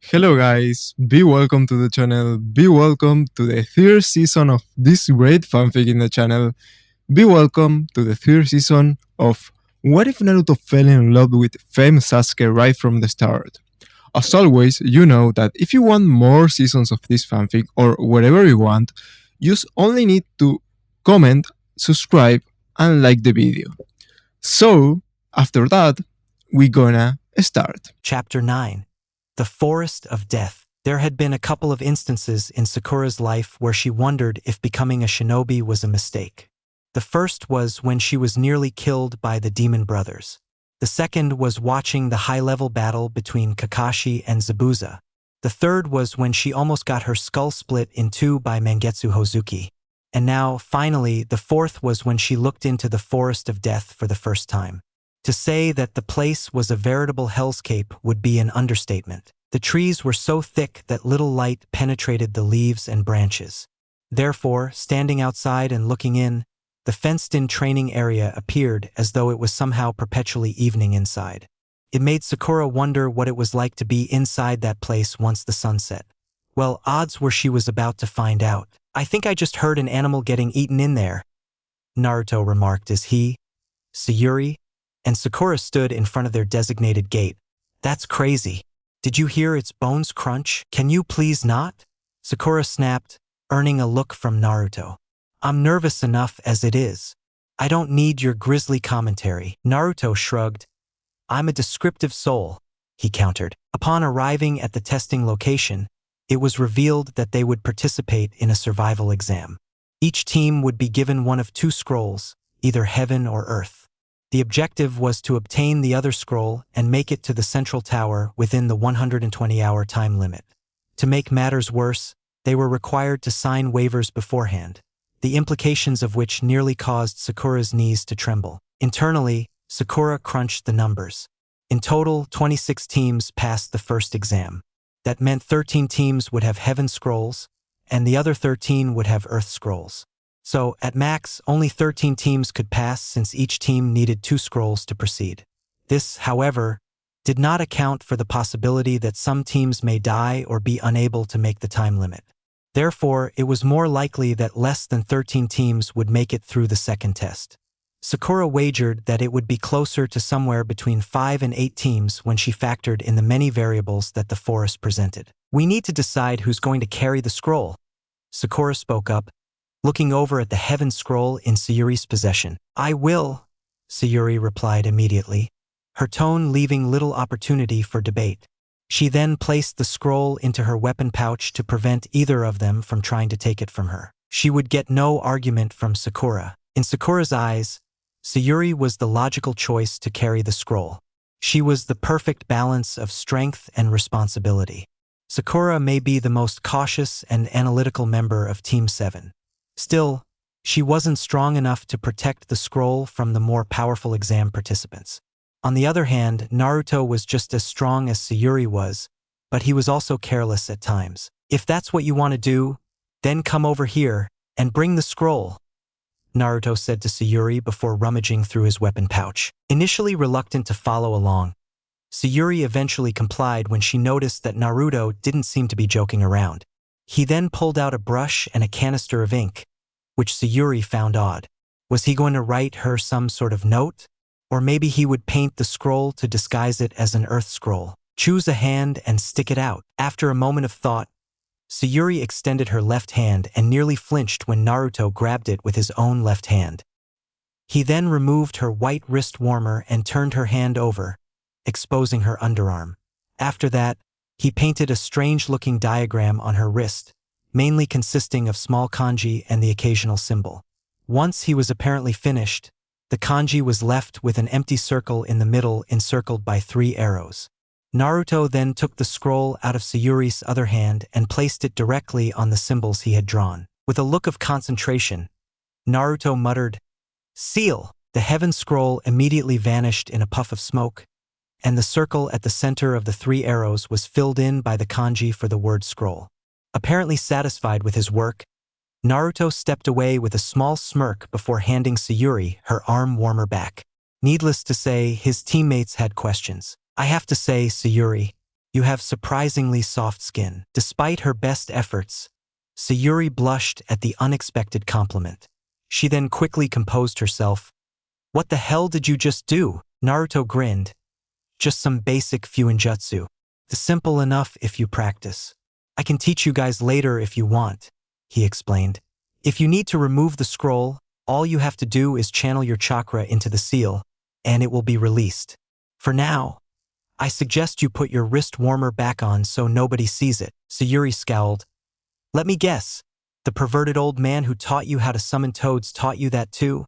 Hello guys, be welcome to the channel, be welcome to the third season of this great fanfic in the channel, be welcome to the third season of What if Naruto fell in love with famous Sasuke right from the start? As always, you know that if you want more seasons of this fanfic or whatever you want, you only need to comment, subscribe, and like the video. So, after that, we gonna start. Chapter 9 The Forest of Death. There had been a couple of instances in Sakura's life where she wondered if becoming a shinobi was a mistake. The first was when she was nearly killed by the demon brothers. The second was watching the high-level battle between Kakashi and Zabuza. The third was when she almost got her skull split in two by Mangetsu Hozuki. And now, finally, the fourth was when she looked into the Forest of Death for the first time. To say that the place was a veritable hellscape would be an understatement. The trees were so thick that little light penetrated the leaves and branches. Therefore, standing outside and looking in, the fenced-in training area appeared as though it was somehow perpetually evening inside. It made Sakura wonder what it was like to be inside that place once the sun set. Well, odds were she was about to find out. "I think I just heard an animal getting eaten in there," Naruto remarked as he, Sayuri, and Sakura stood in front of their designated gate. "That's crazy. Did you hear its bones crunch? Can you please not?" Sakura snapped, earning a look from Naruto. "I'm nervous enough as it is. I don't need your grisly commentary." Naruto shrugged. "I'm a descriptive soul," he countered. Upon arriving at the testing location, it was revealed that they would participate in a survival exam. Each team would be given one of two scrolls, either heaven or earth. The objective was to obtain the other scroll and make it to the central tower within the 120-hour time limit. To make matters worse, they were required to sign waivers beforehand, the implications of which nearly caused Sakura's knees to tremble. Internally, Sakura crunched the numbers. In total, 26 teams passed the first exam. That meant 13 teams would have heaven scrolls, and the other 13 would have earth scrolls. So, at max, only 13 teams could pass since each team needed 2 scrolls to proceed. This, however, did not account for the possibility that some teams may die or be unable to make the time limit. Therefore, it was more likely that less than 13 teams would make it through the second test. Sakura wagered that it would be closer to somewhere between 5 and 8 teams when she factored in the many variables that the forest presented. "We need to decide who's going to carry the scroll," Sakura spoke up, looking over at the heaven scroll in Sayuri's possession. "I will," Sayuri replied immediately, her tone leaving little opportunity for debate. She then placed the scroll into her weapon pouch to prevent either of them from trying to take it from her. She would get no argument from Sakura. In Sakura's eyes, Sayuri was the logical choice to carry the scroll. She was the perfect balance of strength and responsibility. Sakura may be the most cautious and analytical member of Team 7. Still, she wasn't strong enough to protect the scroll from the more powerful exam participants. On the other hand, Naruto was just as strong as Sayuri was, but he was also careless at times. "If that's what you want to do, then come over here and bring the scroll," Naruto said to Sayuri before rummaging through his weapon pouch. Initially reluctant to follow along, Sayuri eventually complied when she noticed that Naruto didn't seem to be joking around. He then pulled out a brush and a canister of ink, which Sayuri found odd. Was he going to write her some sort of note? Or maybe he would paint the scroll to disguise it as an earth scroll. "Choose a hand and stick it out." After a moment of thought, Sayuri extended her left hand and nearly flinched when Naruto grabbed it with his own left hand. He then removed her white wrist warmer and turned her hand over, exposing her underarm. After that, he painted a strange-looking diagram on her wrist, mainly consisting of small kanji and the occasional symbol. Once he was apparently finished, the kanji was left with an empty circle in the middle encircled by 3 arrows. Naruto then took the scroll out of Sayuri's other hand and placed it directly on the symbols he had drawn. With a look of concentration, Naruto muttered, "Seal!" The heaven scroll immediately vanished in a puff of smoke, and the circle at the center of the 3 arrows was filled in by the kanji for the word scroll. Apparently satisfied with his work, Naruto stepped away with a small smirk before handing Sayuri her arm warmer back. Needless to say, his teammates had questions. "I have to say, Sayuri, You have surprisingly soft skin. Despite her best efforts, Sayuri blushed at the unexpected compliment. She then quickly composed herself. What the hell did you just do? Naruto grinned. Just some basic fuinjutsu. Simple enough if you practice. I can teach you guys later if you want, he explained. If you need to remove the scroll, all you have to do is channel your chakra into the seal, and it will be released. For now, I suggest you put your wrist warmer back on so nobody sees it. Sayuri scowled. Let me guess, the perverted old man who taught you how to summon toads taught you that too?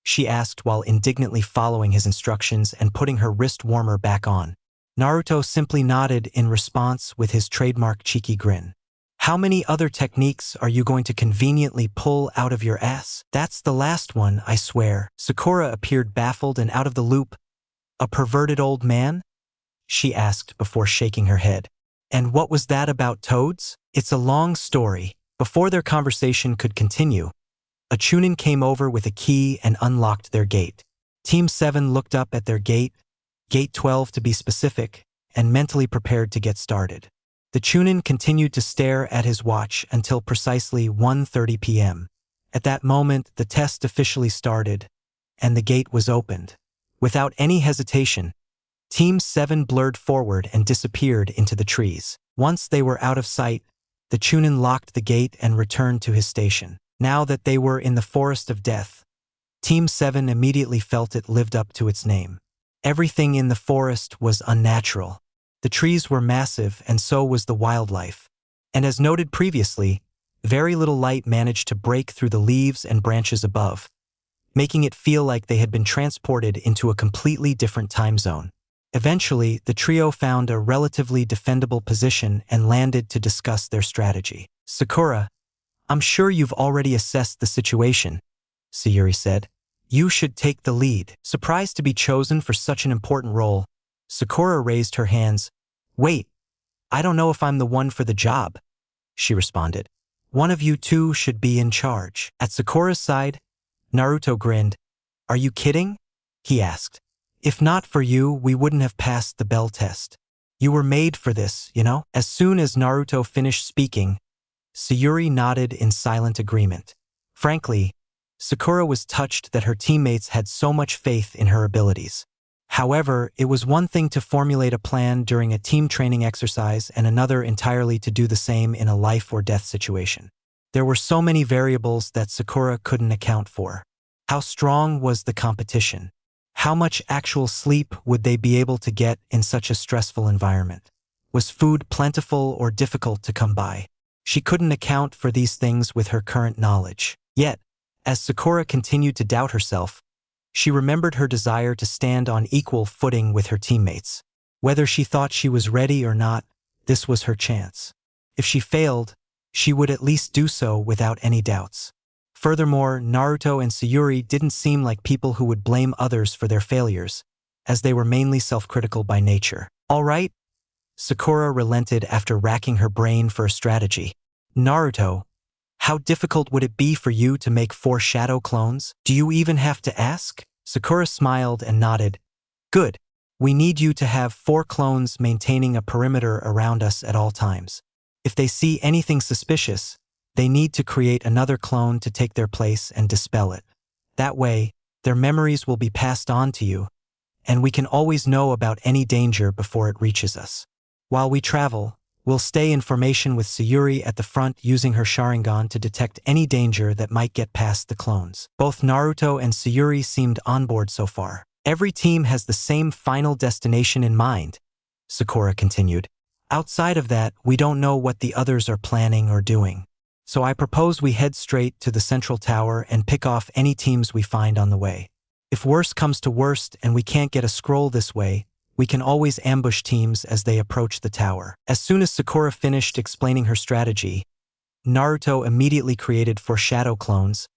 She asked while indignantly following his instructions and putting her wrist warmer back on. Naruto simply nodded in response with his trademark cheeky grin. How many other techniques are you going to conveniently pull out of your ass? That's the last one, I swear. Sakura appeared baffled and out of the loop. A perverted old man? She asked before shaking her head. And what was that about toads? It's a long story. Before their conversation could continue, a Chunin came over with a key and unlocked their gate. Team 7 looked up at their gate 12 to be specific, and mentally prepared to get started. The Chunin continued to stare at his watch until precisely 1:30 p.m. At that moment, the test officially started, and the gate was opened. Without any hesitation, Team 7 blurred forward and disappeared into the trees. Once they were out of sight, the Chunin locked the gate and returned to his station. Now that they were in the Forest of Death, Team 7 immediately felt it lived up to its name. Everything in the forest was unnatural. The trees were massive and so was the wildlife. And as noted previously, very little light managed to break through the leaves and branches above, making it feel like they had been transported into a completely different time zone. Eventually, the trio found a relatively defendable position and landed to discuss their strategy. Sakura, I'm sure you've already assessed the situation, Sayuri said. You should take the lead. Surprised to be chosen for such an important role, Sakura raised her hands. Wait, I don't know if I'm the one for the job, she responded. One of you two should be in charge. At Sakura's side, Naruto grinned. Are you kidding? He asked. If not for you, we wouldn't have passed the bell test. You were made for this, you know? As soon as Naruto finished speaking, Sayuri nodded in silent agreement. Frankly, Sakura was touched that her teammates had so much faith in her abilities. However, it was one thing to formulate a plan during a team training exercise and another entirely to do the same in a life or death situation. There were so many variables that Sakura couldn't account for. How strong was the competition? How much actual sleep would they be able to get in such a stressful environment? Was food plentiful or difficult to come by? She couldn't account for these things with her current knowledge. Yet, as Sakura continued to doubt herself, she remembered her desire to stand on equal footing with her teammates. Whether she thought she was ready or not, this was her chance. If she failed, she would at least do so without any doubts. Furthermore, Naruto and Sayuri didn't seem like people who would blame others for their failures, as they were mainly self-critical by nature. All right? Sakura relented after racking her brain for a strategy. Naruto, how difficult would it be for you to make 4 shadow clones? Do you even have to ask? Sakura smiled and nodded. Good. We need you to have 4 clones maintaining a perimeter around us at all times. If they see anything suspicious, they need to create another clone to take their place and dispel it. That way, their memories will be passed on to you, and we can always know about any danger before it reaches us. While we travel, we'll stay in formation with Sayuri at the front using her Sharingan to detect any danger that might get past the clones. Both Naruto and Sayuri seemed on board so far. Every team has the same final destination in mind, Sakura continued. Outside of that, we don't know what the others are planning or doing. So I propose we head straight to the central tower and pick off any teams we find on the way. If worst comes to worst and we can't get a scroll this way, we can always ambush teams as they approach the tower. As soon as Sakura finished explaining her strategy, Naruto immediately created 4 shadow clones,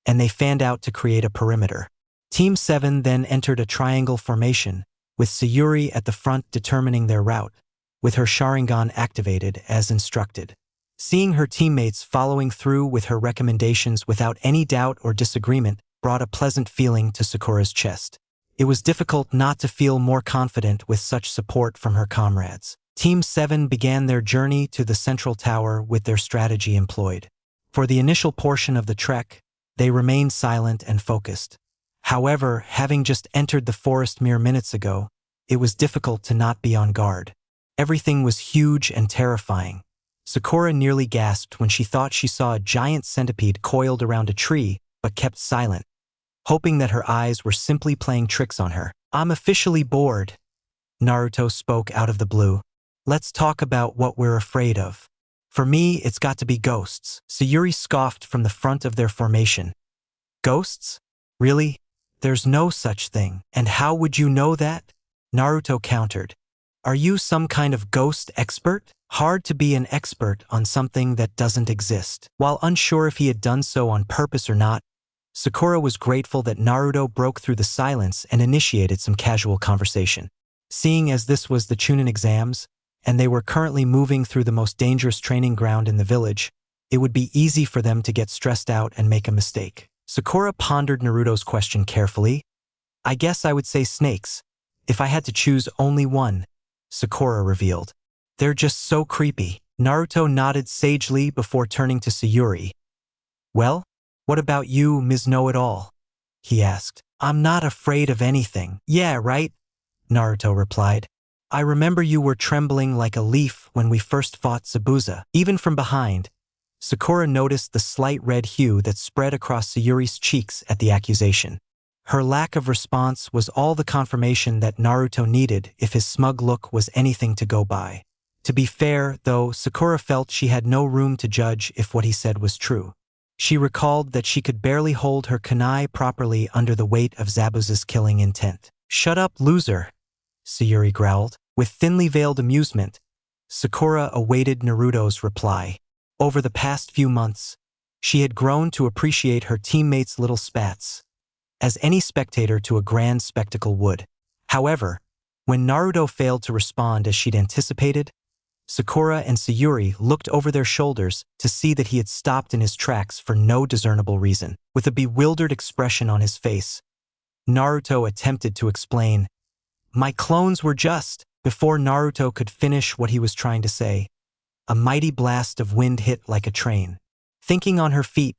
and they fanned out to create a perimeter. Team 7 then entered a triangle formation, with Sayuri at the front determining their route, with her Sharingan activated as instructed. Seeing her teammates following through with her recommendations without any doubt or disagreement brought a pleasant feeling to Sakura's chest. It was difficult not to feel more confident with such support from her comrades. Team 7 began their journey to the central tower with their strategy employed. For the initial portion of the trek, they remained silent and focused. However, having just entered the forest mere minutes ago, it was difficult to not be on guard. Everything was huge and terrifying. Sakura nearly gasped when she thought she saw a giant centipede coiled around a tree, but kept silent, hoping that her eyes were simply playing tricks on her. "I'm officially bored," Naruto spoke out of the blue. "Let's talk about what we're afraid of. For me, it's got to be ghosts." Sayuri scoffed from the front of their formation. "Ghosts? Really? There's no such thing. And how would you know that?" Naruto countered. "Are you some kind of ghost expert? Hard to be an expert on something that doesn't exist." While unsure if he had done so on purpose or not, Sakura was grateful that Naruto broke through the silence and initiated some casual conversation. Seeing as this was the Chunin exams, and they were currently moving through the most dangerous training ground in the village, it would be easy for them to get stressed out and make a mistake. Sakura pondered Naruto's question carefully. "I guess I would say snakes, if I had to choose only one," Sakura revealed. "They're just so creepy." Naruto nodded sagely before turning to Sayuri. "Well, what about you, Ms. Know-It-All?" he asked. "I'm not afraid of anything." "Yeah, right," Naruto replied. "I remember you were trembling like a leaf when we first fought Zabuza." Even from behind, Sakura noticed the slight red hue that spread across Sayuri's cheeks at the accusation. Her lack of response was all the confirmation that Naruto needed if his smug look was anything to go by. To be fair, though, Sakura felt she had no room to judge if what he said was true. She recalled that she could barely hold her kunai properly under the weight of Zabuza's killing intent. "Shut up, loser," Sayuri growled. With thinly veiled amusement, Sakura awaited Naruto's reply. Over the past few months, she had grown to appreciate her teammates' little spats, as any spectator to a grand spectacle would. However, when Naruto failed to respond as she'd anticipated, Sakura and Sayuri looked over their shoulders to see that he had stopped in his tracks for no discernible reason. With a bewildered expression on his face, Naruto attempted to explain, "My clones were just..." Before Naruto could finish what he was trying to say, a mighty blast of wind hit like a train. Thinking on her feet,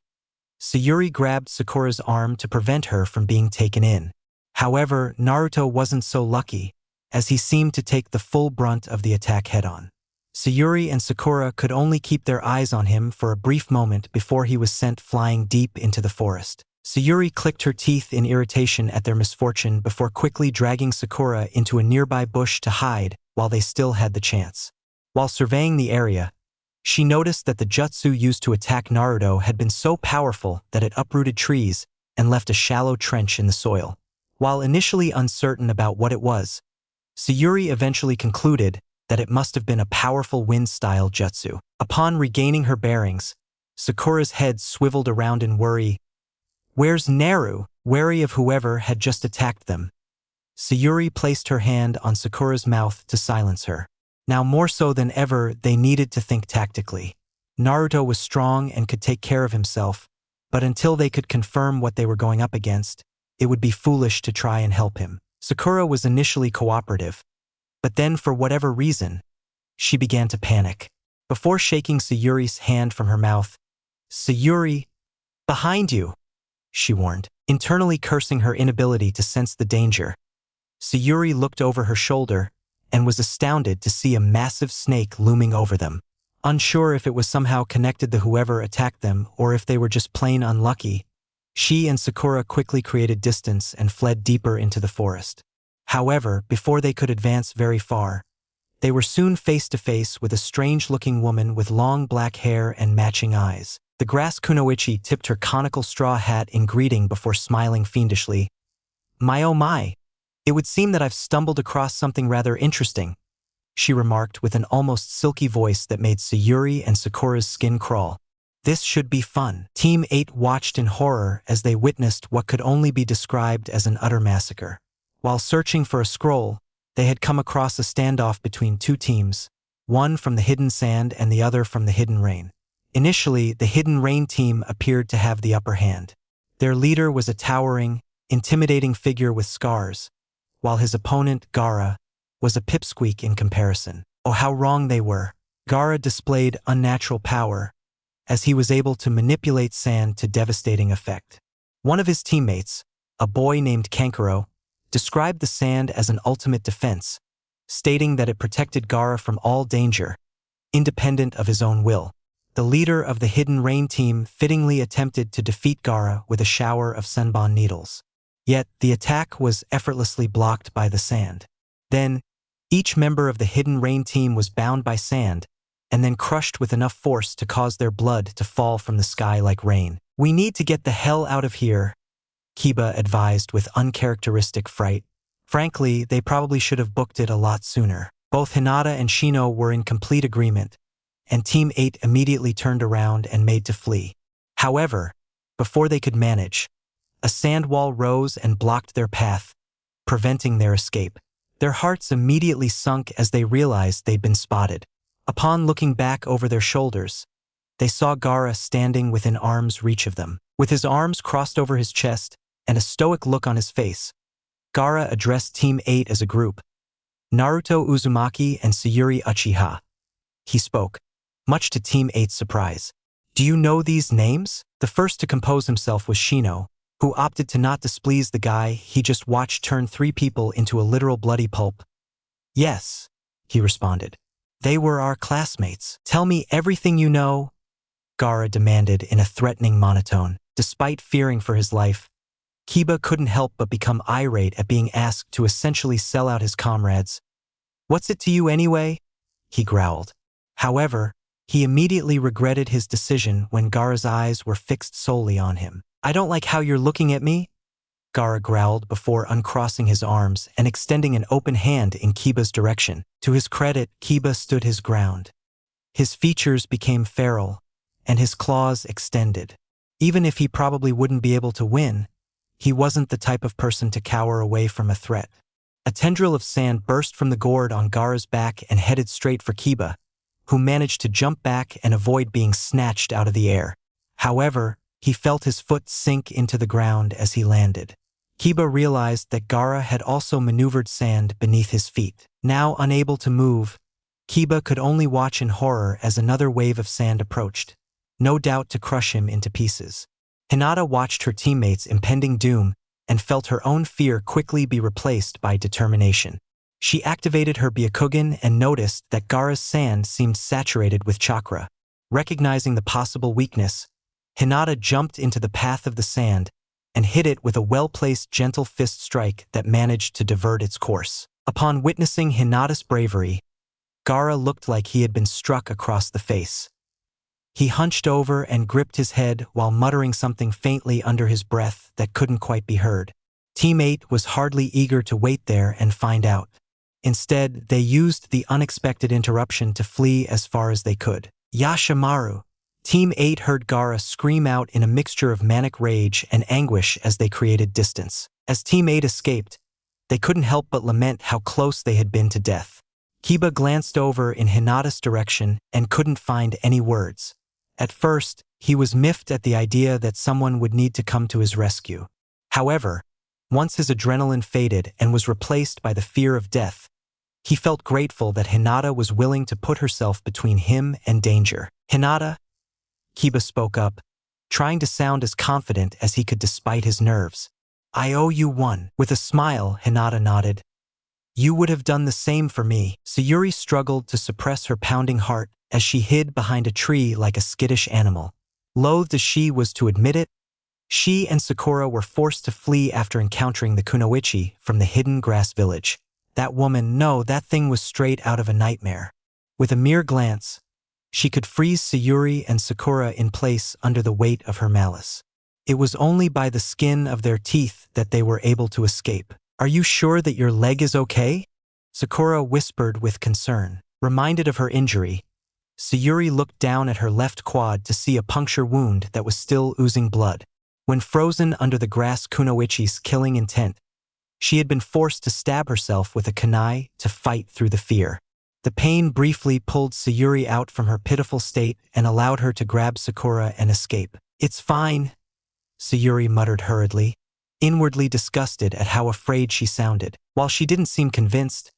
Sayuri grabbed Sakura's arm to prevent her from being taken in. However, Naruto wasn't so lucky, as he seemed to take the full brunt of the attack head-on. Sayuri and Sakura could only keep their eyes on him for a brief moment before he was sent flying deep into the forest. Sayuri clicked her teeth in irritation at their misfortune before quickly dragging Sakura into a nearby bush to hide while they still had the chance. While surveying the area, she noticed that the jutsu used to attack Naruto had been so powerful that it uprooted trees and left a shallow trench in the soil. While initially uncertain about what it was, Sayuri eventually concluded that it must have been a powerful wind-style jutsu. Upon regaining her bearings, Sakura's head swiveled around in worry. "Where's Naru?" Wary of whoever had just attacked them, Sayuri placed her hand on Sakura's mouth to silence her. Now more so than ever, they needed to think tactically. Naruto was strong and could take care of himself, but until they could confirm what they were going up against, it would be foolish to try and help him. Sakura was initially cooperative, but then for whatever reason, she began to panic. Before shaking Sayuri's hand from her mouth, "Sayuri, behind you," she warned, internally cursing her inability to sense the danger. Sayuri looked over her shoulder and was astounded to see a massive snake looming over them. Unsure if it was somehow connected to whoever attacked them or if they were just plain unlucky, she and Sakura quickly created distance and fled deeper into the forest. However, before they could advance very far, they were soon face to face with a strange-looking woman with long black hair and matching eyes. The grass kunoichi tipped her conical straw hat in greeting before smiling fiendishly. "My oh my, it would seem that I've stumbled across something rather interesting," she remarked with an almost silky voice that made Sayuri and Sakura's skin crawl. "This should be fun." Team 8 watched in horror as they witnessed what could only be described as an utter massacre. While searching for a scroll, they had come across a standoff between two teams, one from the Hidden Sand and the other from the Hidden Rain. Initially, the Hidden Rain team appeared to have the upper hand. Their leader was a towering, intimidating figure with scars, while his opponent, Gaara, was a pipsqueak in comparison. Oh, how wrong they were. Gaara displayed unnatural power, as he was able to manipulate sand to devastating effect. One of his teammates, a boy named Kankuro, described the sand as an ultimate defense, stating that it protected Gaara from all danger, independent of his own will. The leader of the Hidden Rain team fittingly attempted to defeat Gaara with a shower of Senbon needles. Yet, the attack was effortlessly blocked by the sand. Then, each member of the Hidden Rain team was bound by sand, and then crushed with enough force to cause their blood to fall from the sky like rain. "We need to get the hell out of here," Kiba advised with uncharacteristic fright. Frankly, they probably should have booked it a lot sooner. Both Hinata and Shino were in complete agreement, and Team 8 immediately turned around and made to flee. However, before they could manage, a sand wall rose and blocked their path, preventing their escape. Their hearts immediately sunk as they realized they'd been spotted. Upon looking back over their shoulders, they saw Gaara standing within arm's reach of them. With his arms crossed over his chest and a stoic look on his face, Gaara addressed Team 8 as a group. "Naruto Uzumaki and Sayuri Uchiha," he spoke, much to Team 8's surprise. "Do you know these names?" The first to compose himself was Shino, who opted to not displease the guy he just watched turn 3 people into a literal bloody pulp. "Yes," he responded. "They were our classmates. Tell me everything you know," Gaara demanded in a threatening monotone. Despite fearing for his life, Kiba couldn't help but become irate at being asked to essentially sell out his comrades. "What's it to you anyway?" he growled. However, he immediately regretted his decision when Gaara's eyes were fixed solely on him. "I don't like how you're looking at me," Gaara growled before uncrossing his arms and extending an open hand in Kiba's direction. To his credit, Kiba stood his ground. His features became feral, and his claws extended. Even if he probably wouldn't be able to win, he wasn't the type of person to cower away from a threat. A tendril of sand burst from the gourd on Gaara's back and headed straight for Kiba, who managed to jump back and avoid being snatched out of the air. However, he felt his foot sink into the ground as he landed. Kiba realized that Gaara had also maneuvered sand beneath his feet. Now unable to move, Kiba could only watch in horror as another wave of sand approached, no doubt to crush him into pieces. Hinata watched her teammates' impending doom and felt her own fear quickly be replaced by determination. She activated her Byakugan and noticed that Gaara's sand seemed saturated with chakra. Recognizing the possible weakness, Hinata jumped into the path of the sand and hit it with a well-placed gentle fist strike that managed to divert its course. Upon witnessing Hinata's bravery, Gaara looked like he had been struck across the face. He hunched over and gripped his head while muttering something faintly under his breath that couldn't quite be heard. Team 8 was hardly eager to wait there and find out. Instead, they used the unexpected interruption to flee as far as they could. "Yashimaru!" Team 8 heard Gaara scream out in a mixture of manic rage and anguish as they created distance. As Team 8 escaped, they couldn't help but lament how close they had been to death. Kiba glanced over in Hinata's direction and couldn't find any words. At first, he was miffed at the idea that someone would need to come to his rescue. However, once his adrenaline faded and was replaced by the fear of death, he felt grateful that Hinata was willing to put herself between him and danger. "Hinata," Kiba spoke up, trying to sound as confident as he could despite his nerves. "I owe you one." With a smile, Hinata nodded. "You would have done the same for me." Sayuri struggled to suppress her pounding heart as she hid behind a tree like a skittish animal. Loath as she was to admit it, she and Sakura were forced to flee after encountering the Kunoichi from the hidden grass village. That woman, no, that thing was straight out of a nightmare. With a mere glance, she could freeze Sayuri and Sakura in place under the weight of her malice. It was only by the skin of their teeth that they were able to escape. "Are you sure that your leg is okay?" Sakura whispered with concern. Reminded of her injury, Sayuri looked down at her left quad to see a puncture wound that was still oozing blood. When frozen under the grass Kunoichi's killing intent, she had been forced to stab herself with a kunai to fight through the fear. The pain briefly pulled Sayuri out from her pitiful state and allowed her to grab Sakura and escape. "It's fine," Sayuri muttered hurriedly, inwardly disgusted at how afraid she sounded. While she didn't seem convinced,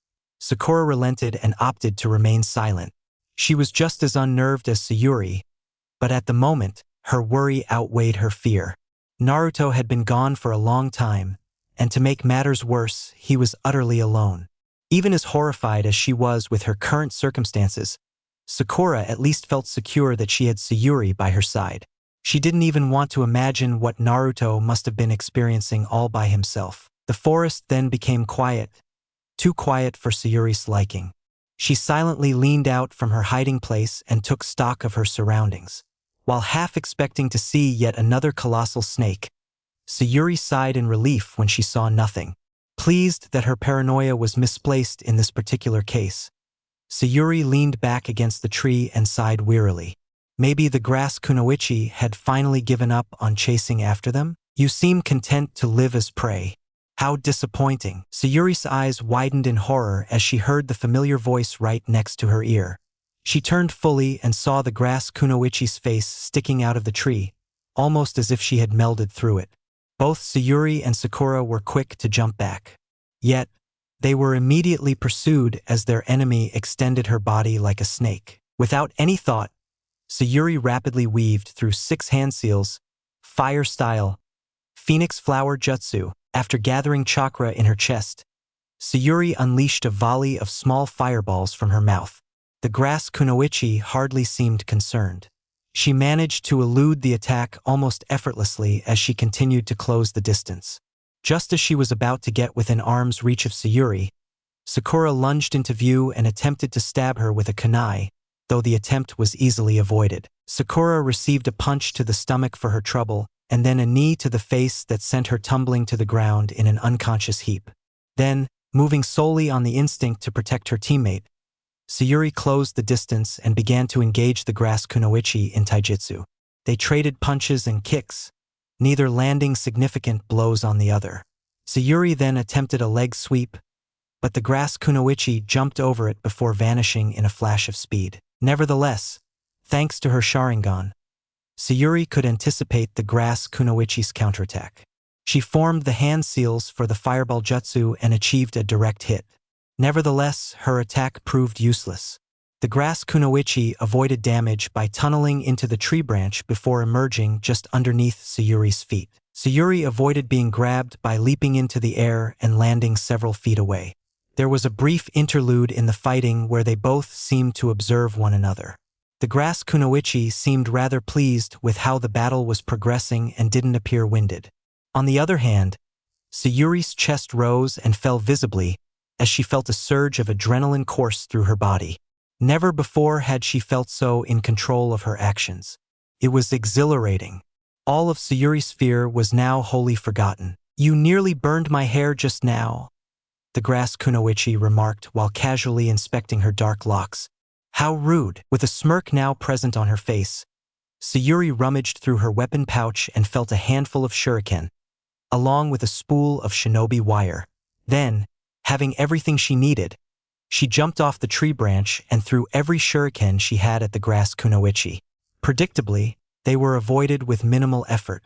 Sakura relented and opted to remain silent. She was just as unnerved as Sayuri, but at the moment, her worry outweighed her fear. Naruto had been gone for a long time, and to make matters worse, he was utterly alone. Even as horrified as she was with her current circumstances, Sakura at least felt secure that she had Sayuri by her side. She didn't even want to imagine what Naruto must have been experiencing all by himself. The forest then became quiet, too quiet for Sayuri's liking. She silently leaned out from her hiding place and took stock of her surroundings. While half expecting to see yet another colossal snake, Sayuri sighed in relief when she saw nothing. Pleased that her paranoia was misplaced in this particular case, Sayuri leaned back against the tree and sighed wearily. Maybe the grass kunoichi had finally given up on chasing after them? You seem content to live as prey. How disappointing. Sayuri's eyes widened in horror as she heard the familiar voice right next to her ear. She turned fully and saw the grass kunoichi's face sticking out of the tree, almost as if she had melded through it. Both Sayuri and Sakura were quick to jump back. Yet, they were immediately pursued as their enemy extended her body like a snake. Without any thought, Sayuri rapidly weaved through 6 hand seals, fire style, phoenix flower jutsu. After gathering chakra in her chest, Sayuri unleashed a volley of small fireballs from her mouth. The grass kunoichi hardly seemed concerned. She managed to elude the attack almost effortlessly as she continued to close the distance. Just as she was about to get within arm's reach of Sayuri, Sakura lunged into view and attempted to stab her with a kunai, though the attempt was easily avoided. Sakura received a punch to the stomach for her trouble, and then a knee to the face that sent her tumbling to the ground in an unconscious heap. Then, moving solely on the instinct to protect her teammate, Sayuri closed the distance and began to engage the grass kunoichi in taijutsu. They traded punches and kicks, neither landing significant blows on the other. Sayuri then attempted a leg sweep, but the grass kunoichi jumped over it before vanishing in a flash of speed. Nevertheless, thanks to her Sharingan, Sayuri could anticipate the grass kunoichi's counterattack. She formed the hand seals for the fireball jutsu and achieved a direct hit. Nevertheless, her attack proved useless. The grass kunoichi avoided damage by tunneling into the tree branch before emerging just underneath Sayuri's feet. Sayuri avoided being grabbed by leaping into the air and landing several feet away. There was a brief interlude in the fighting where they both seemed to observe one another. The grass kunoichi seemed rather pleased with how the battle was progressing and didn't appear winded. On the other hand, Sayuri's chest rose and fell visibly as she felt a surge of adrenaline course through her body. Never before had she felt so in control of her actions. It was exhilarating. All of Sayuri's fear was now wholly forgotten. "You nearly burned my hair just now," the grass kunoichi remarked while casually inspecting her dark locks. "How rude." With a smirk now present on her face, Sayuri rummaged through her weapon pouch and felt a handful of shuriken, along with a spool of shinobi wire. Then, having everything she needed, she jumped off the tree branch and threw every shuriken she had at the grass kunoichi. Predictably, they were avoided with minimal effort.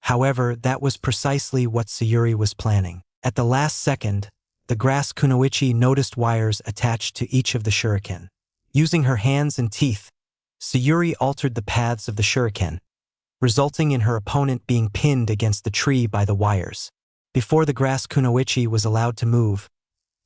However, that was precisely what Sayuri was planning. At the last second, the grass kunoichi noticed wires attached to each of the shuriken. Using her hands and teeth, Sayuri altered the paths of the shuriken, resulting in her opponent being pinned against the tree by the wires. Before the grass kunoichi was allowed to move,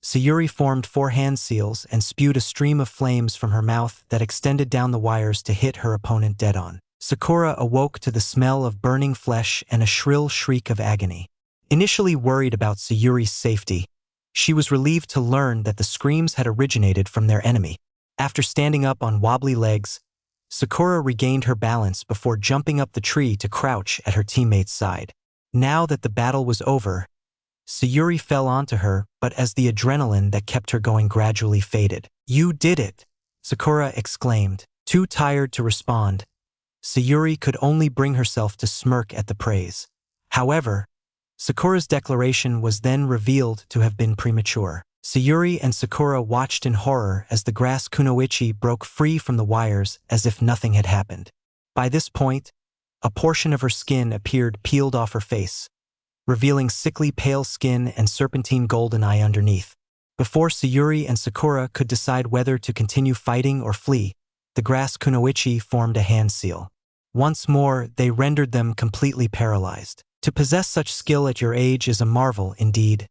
Sayuri formed 4 hand seals and spewed a stream of flames from her mouth that extended down the wires to hit her opponent dead-on. Sakura awoke to the smell of burning flesh and a shrill shriek of agony. Initially worried about Sayuri's safety, she was relieved to learn that the screams had originated from their enemy. After standing up on wobbly legs, Sakura regained her balance before jumping up the tree to crouch at her teammate's side. Now that the battle was over, Sayuri fell onto her, but as the adrenaline that kept her going gradually faded. "You did it!" Sakura exclaimed. Too tired to respond, Sayuri could only bring herself to smirk at the praise. However, Sakura's declaration was then revealed to have been premature. Sayuri and Sakura watched in horror as the grass kunoichi broke free from the wires as if nothing had happened. By this point, a portion of her skin appeared peeled off her face, revealing sickly pale skin and serpentine golden eye underneath. Before Sayuri and Sakura could decide whether to continue fighting or flee, the grass kunoichi formed a hand seal. Once more, they rendered them completely paralyzed. To possess such skill at your age is a marvel, indeed,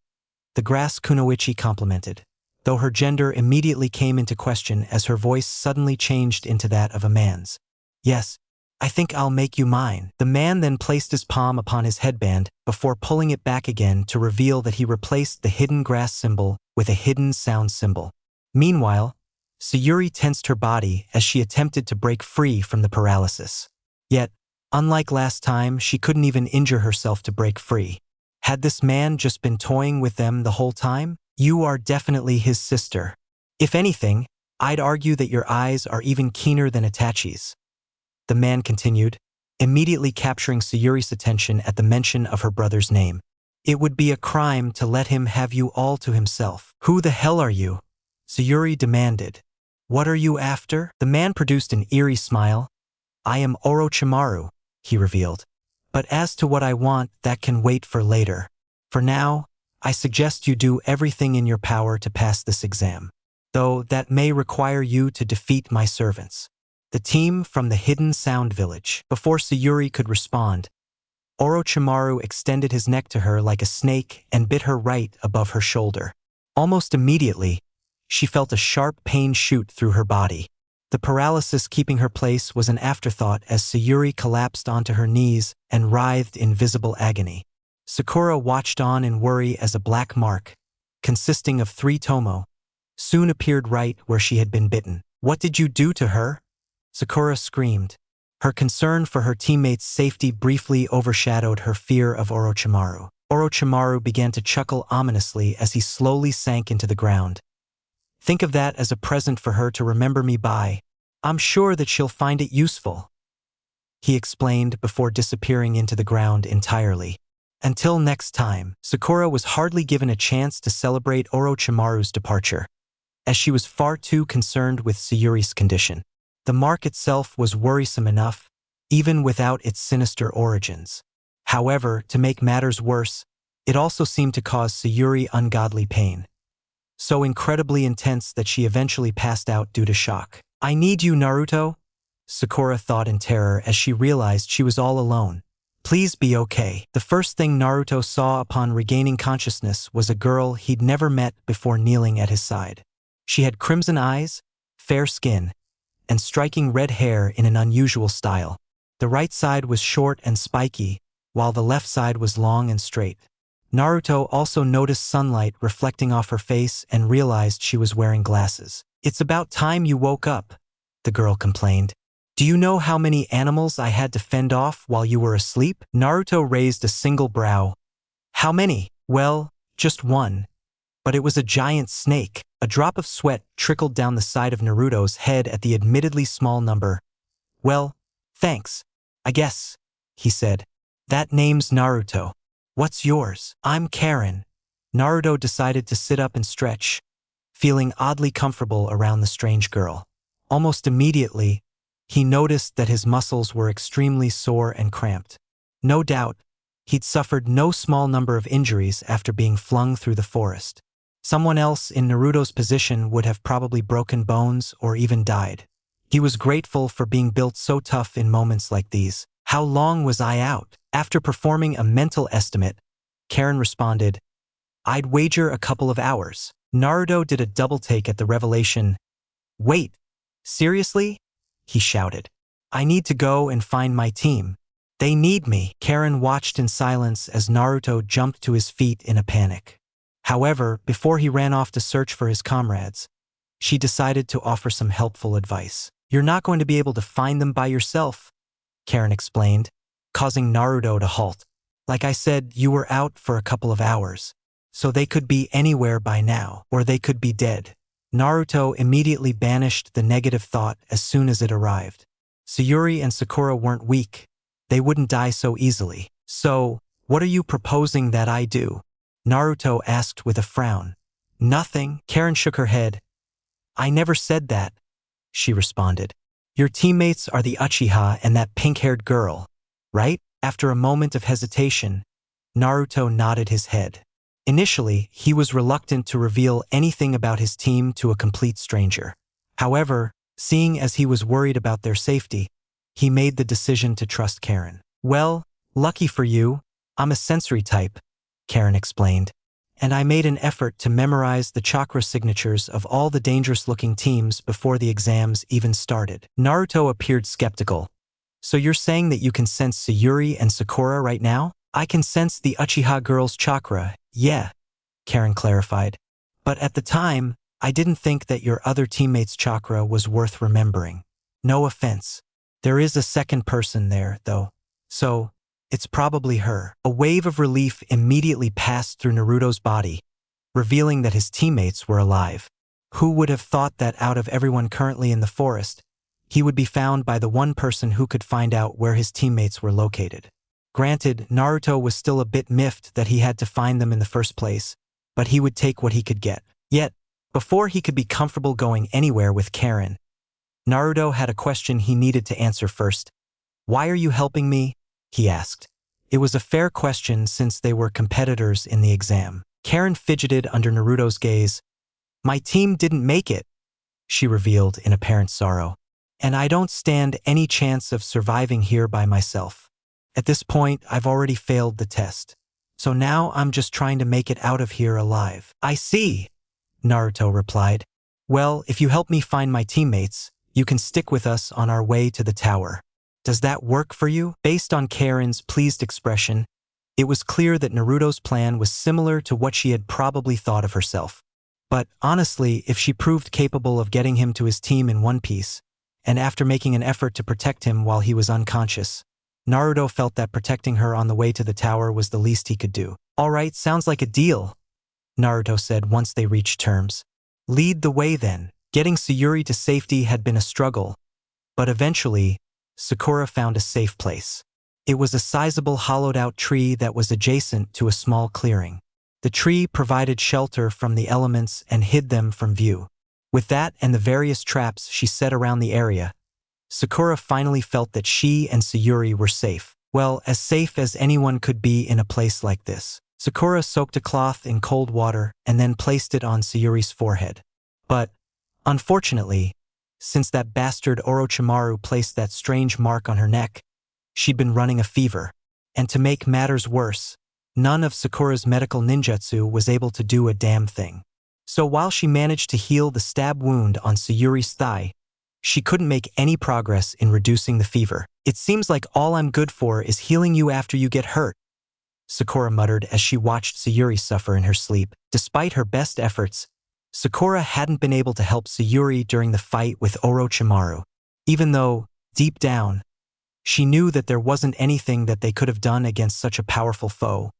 the grass kunoichi complimented, though her gender immediately came into question as her voice suddenly changed into that of a man's. Yes, I think I'll make you mine. The man then placed his palm upon his headband before pulling it back again to reveal that he replaced the hidden grass symbol with a hidden sound symbol. Meanwhile, Sayuri tensed her body as she attempted to break free from the paralysis. Yet, unlike last time, she couldn't even injure herself to break free. Had this man just been toying with them the whole time? You are definitely his sister. If anything, I'd argue that your eyes are even keener than Itachi's. The man continued, immediately capturing Sayuri's attention at the mention of her brother's name. It would be a crime to let him have you all to himself. Who the hell are you? Sayuri demanded. What are you after? The man produced an eerie smile. I am Orochimaru, he revealed. But as to what I want, that can wait for later. For now, I suggest you do everything in your power to pass this exam. Though that may require you to defeat my servants. The team from the Hidden Sound Village. Before Sayuri could respond, Orochimaru extended his neck to her like a snake and bit her right above her shoulder. Almost immediately, she felt a sharp pain shoot through her body. The paralysis keeping her place was an afterthought as Sayuri collapsed onto her knees and writhed in visible agony. Sakura watched on in worry as a black mark, consisting of 3 tomo, soon appeared right where she had been bitten. What did you do to her? Sakura screamed. Her concern for her teammates' safety briefly overshadowed her fear of Orochimaru. Orochimaru began to chuckle ominously as he slowly sank into the ground. Think of that as a present for her to remember me by. I'm sure that she'll find it useful, he explained before disappearing into the ground entirely. Until next time, Sakura was hardly given a chance to celebrate Orochimaru's departure, as she was far too concerned with Sayuri's condition. The mark itself was worrisome enough, even without its sinister origins. However, to make matters worse, it also seemed to cause Sayuri ungodly pain. So incredibly intense that she eventually passed out due to shock. I need you, Naruto, Sakura thought in terror as she realized she was all alone. Please be okay. The first thing Naruto saw upon regaining consciousness was a girl he'd never met before kneeling at his side. She had crimson eyes, fair skin, and striking red hair in an unusual style. The right side was short and spiky, while the left side was long and straight. Naruto also noticed sunlight reflecting off her face and realized she was wearing glasses. It's about time you woke up, the girl complained. Do you know how many animals I had to fend off while you were asleep? Naruto raised a single brow. How many? Well, just one. But it was a giant snake. A drop of sweat trickled down the side of Naruto's head at the admittedly small number. Well, thanks, I guess, he said. That name's Naruto. What's yours? I'm Karen. Naruto decided to sit up and stretch, feeling oddly comfortable around the strange girl. Almost immediately, he noticed that his muscles were extremely sore and cramped. No doubt, he'd suffered no small number of injuries after being flung through the forest. Someone else in Naruto's position would have probably broken bones or even died. He was grateful for being built so tough in moments like these. How long was I out? After performing a mental estimate, Karen responded, I'd wager a couple of hours. Naruto did a double take at the revelation. Wait, seriously? He shouted. I need to go and find my team. They need me. Karen watched in silence as Naruto jumped to his feet in a panic. However, before he ran off to search for his comrades, she decided to offer some helpful advice. You're not going to be able to find them by yourself, Karen explained, causing Naruto to halt. Like I said, you were out for a couple of hours, so they could be anywhere by now, or they could be dead. Naruto immediately banished the negative thought as soon as it arrived. Sayuri and Sakura weren't weak. They wouldn't die so easily. So, what are you proposing that I do? Naruto asked with a frown. Nothing. Karen shook her head. I never said that, she responded. Your teammates are the Uchiha and that pink-haired girl, right? After a moment of hesitation, Naruto nodded his head. Initially, he was reluctant to reveal anything about his team to a complete stranger. However, seeing as he was worried about their safety, he made the decision to trust Karen. "Well, lucky for you, I'm a sensory type," Karen explained, "and I made an effort to memorize the chakra signatures of all the dangerous-looking teams before the exams even started." Naruto appeared skeptical. "So you're saying that you can sense Sayuri and Sakura right now?" "I can sense the Uchiha girl's chakra, yeah," Karen clarified. "But at the time, I didn't think that your other teammate's chakra was worth remembering. No offense. There is a second person there, though. So, it's probably her." A wave of relief immediately passed through Naruto's body, revealing that his teammates were alive. Who would have thought that out of everyone currently in the forest, he would be found by the one person who could find out where his teammates were located? Granted, Naruto was still a bit miffed that he had to find them in the first place, but he would take what he could get. Yet, before he could be comfortable going anywhere with Karen, Naruto had a question he needed to answer first. "Why are you helping me?" he asked. It was a fair question since they were competitors in the exam. Karen fidgeted under Naruto's gaze. "My team didn't make it," she revealed in apparent sorrow, "and I don't stand any chance of surviving here by myself. At this point, I've already failed the test. So now I'm just trying to make it out of here alive." "I see," Naruto replied. "Well, if you help me find my teammates, you can stick with us on our way to the tower. Does that work for you?" Based on Karen's pleased expression, it was clear that Naruto's plan was similar to what she had probably thought of herself. But honestly, if she proved capable of getting him to his team in one piece, and after making an effort to protect him while he was unconscious, Naruto felt that protecting her on the way to the tower was the least he could do. "All right, sounds like a deal," Naruto said once they reached terms. "Lead the way then." Getting Sayuri to safety had been a struggle, but eventually, Sakura found a safe place. It was a sizable hollowed-out tree that was adjacent to a small clearing. The tree provided shelter from the elements and hid them from view. With that and the various traps she set around the area, Sakura finally felt that she and Sayuri were safe. Well, as safe as anyone could be in a place like this. Sakura soaked a cloth in cold water and then placed it on Sayuri's forehead. But, unfortunately, since that bastard Orochimaru placed that strange mark on her neck, she'd been running a fever. And to make matters worse, none of Sakura's medical ninjutsu was able to do a damn thing. So while she managed to heal the stab wound on Sayuri's thigh, she couldn't make any progress in reducing the fever. "It seems like all I'm good for is healing you after you get hurt," Sakura muttered as she watched Sayuri suffer in her sleep. Despite her best efforts, Sakura hadn't been able to help Sayuri during the fight with Orochimaru. Even though, deep down, she knew that there wasn't anything that they could have done against such a powerful foe,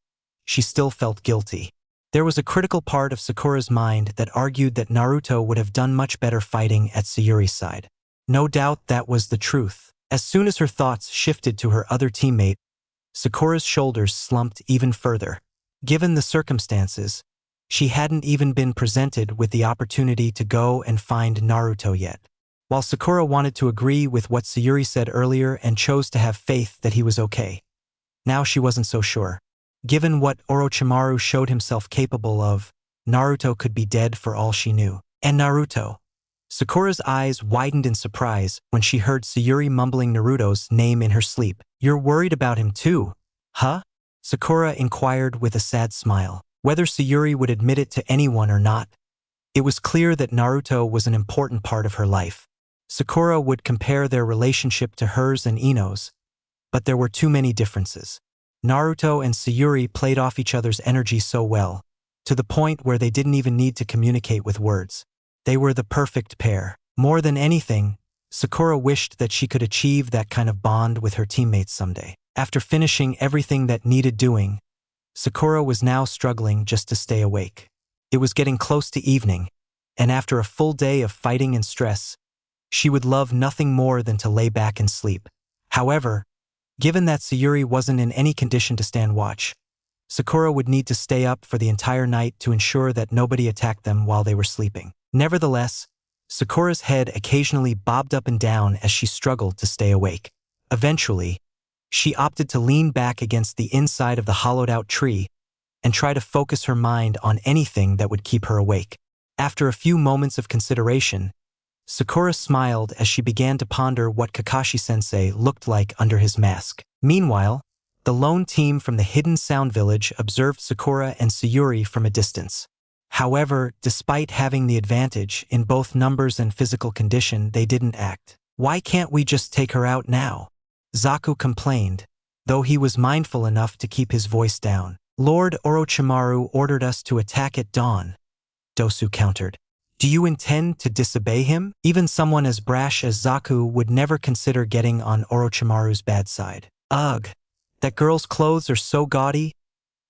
she still felt guilty. There was a critical part of Sakura's mind that argued that Naruto would have done much better fighting at Sayuri's side. No doubt that was the truth. As soon as her thoughts shifted to her other teammate, Sakura's shoulders slumped even further. Given the circumstances, she hadn't even been presented with the opportunity to go and find Naruto yet. While Sakura wanted to agree with what Sayuri said earlier and chose to have faith that he was okay, now she wasn't so sure. Given what Orochimaru showed himself capable of, Naruto could be dead for all she knew. And Naruto. Sakura's eyes widened in surprise when she heard Sayuri mumbling Naruto's name in her sleep. "You're worried about him too, huh?" Sakura inquired with a sad smile. Whether Sayuri would admit it to anyone or not, it was clear that Naruto was an important part of her life. Sakura would compare their relationship to hers and Ino's, but there were too many differences. Naruto and Sayuri played off each other's energy so well, to the point where they didn't even need to communicate with words. They were the perfect pair. More than anything, Sakura wished that she could achieve that kind of bond with her teammates someday. After finishing everything that needed doing, Sakura was now struggling just to stay awake. It was getting close to evening, and after a full day of fighting and stress, she would love nothing more than to lay back and sleep. However, given that Sayuri wasn't in any condition to stand watch, Sakura would need to stay up for the entire night to ensure that nobody attacked them while they were sleeping. Nevertheless, Sakura's head occasionally bobbed up and down as she struggled to stay awake. Eventually, she opted to lean back against the inside of the hollowed-out tree and try to focus her mind on anything that would keep her awake. After a few moments of consideration, Sakura smiled as she began to ponder what Kakashi-sensei looked like under his mask. Meanwhile, the lone team from the hidden sound village observed Sakura and Sayuri from a distance. However, despite having the advantage in both numbers and physical condition, they didn't act. "Why can't we just take her out now?" Zaku complained, though he was mindful enough to keep his voice down. "Lord Orochimaru ordered us to attack at dawn," Dosu countered. "Do you intend to disobey him?" Even someone as brash as Zaku would never consider getting on Orochimaru's bad side. "Ugh, that girl's clothes are so gaudy,"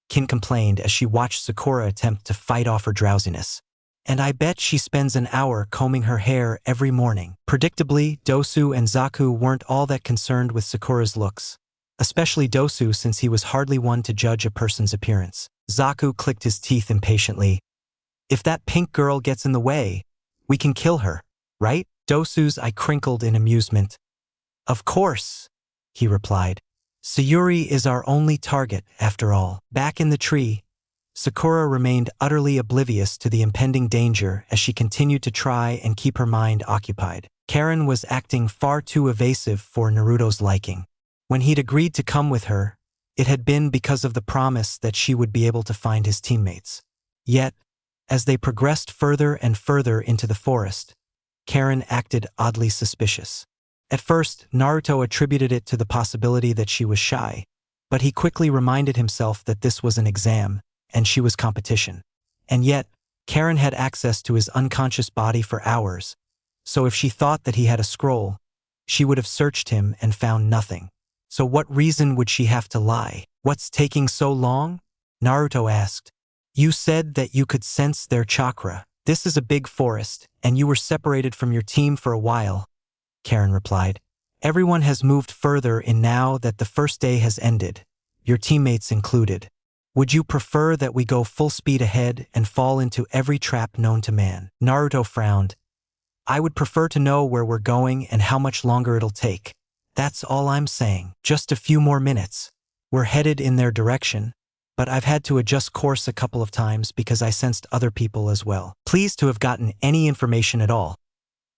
Kin complained as she watched Sakura attempt to fight off her drowsiness. "And I bet she spends an hour combing her hair every morning." Predictably, Dosu and Zaku weren't all that concerned with Sakura's looks, especially Dosu since he was hardly one to judge a person's appearance. Zaku clicked his teeth impatiently. "If that pink girl gets in the way, we can kill her, right?" Dosu's eye crinkled in amusement. "Of course," he replied. "Sayuri is our only target, after all." Back in the tree, Sakura remained utterly oblivious to the impending danger as she continued to try and keep her mind occupied. Karen was acting far too evasive for Naruto's liking. When he'd agreed to come with her, it had been because of the promise that she would be able to find his teammates. Yet, as they progressed further and further into the forest, Karen acted oddly suspicious. At first, Naruto attributed it to the possibility that she was shy, but he quickly reminded himself that this was an exam, and she was competition. And yet, Karen had access to his unconscious body for hours, so if she thought that he had a scroll, she would have searched him and found nothing. So what reason would she have to lie? "What's taking so long?" Naruto asked. "You said that you could sense their chakra. This is a big forest, and you were separated from your team for a while," Karen replied. "Everyone has moved further in now that the first day has ended, your teammates included. Would you prefer that we go full speed ahead and fall into every trap known to man?" Naruto frowned. "I would prefer to know where we're going and how much longer it'll take. That's all I'm saying. Just a few more minutes. We're headed in their direction, but I've had to adjust course a couple of times because I sensed other people as well." Pleased to have gotten any information at all,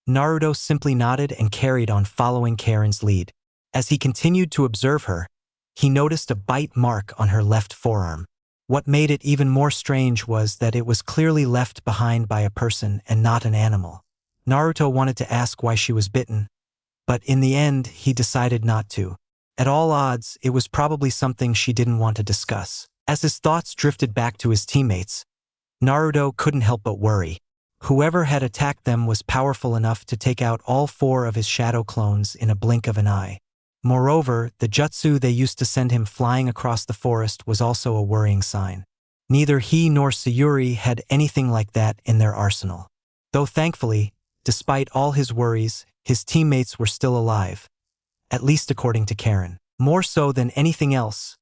Naruto simply nodded and carried on following Karen's lead. As he continued to observe her, he noticed a bite mark on her left forearm. What made it even more strange was that it was clearly left behind by a person and not an animal. Naruto wanted to ask why she was bitten, but in the end, he decided not to. At all odds, it was probably something she didn't want to discuss. As his thoughts drifted back to his teammates, Naruto couldn't help but worry. Whoever had attacked them was powerful enough to take out all 4 of his shadow clones in a blink of an eye. Moreover, the jutsu they used to send him flying across the forest was also a worrying sign. Neither he nor Sayuri had anything like that in their arsenal. Though thankfully, despite all his worries, his teammates were still alive, at least according to Karen. More so than anything else,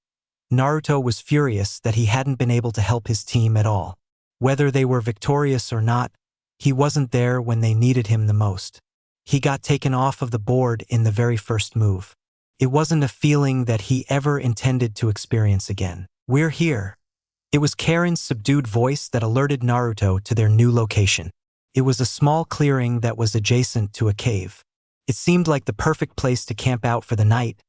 Naruto was furious that he hadn't been able to help his team at all. Whether they were victorious or not, he wasn't there when they needed him the most. He got taken off of the board in the very first move. It wasn't a feeling that he ever intended to experience again. "We're here." It was Karen's subdued voice that alerted Naruto to their new location. It was a small clearing that was adjacent to a cave. It seemed like the perfect place to camp out for the night,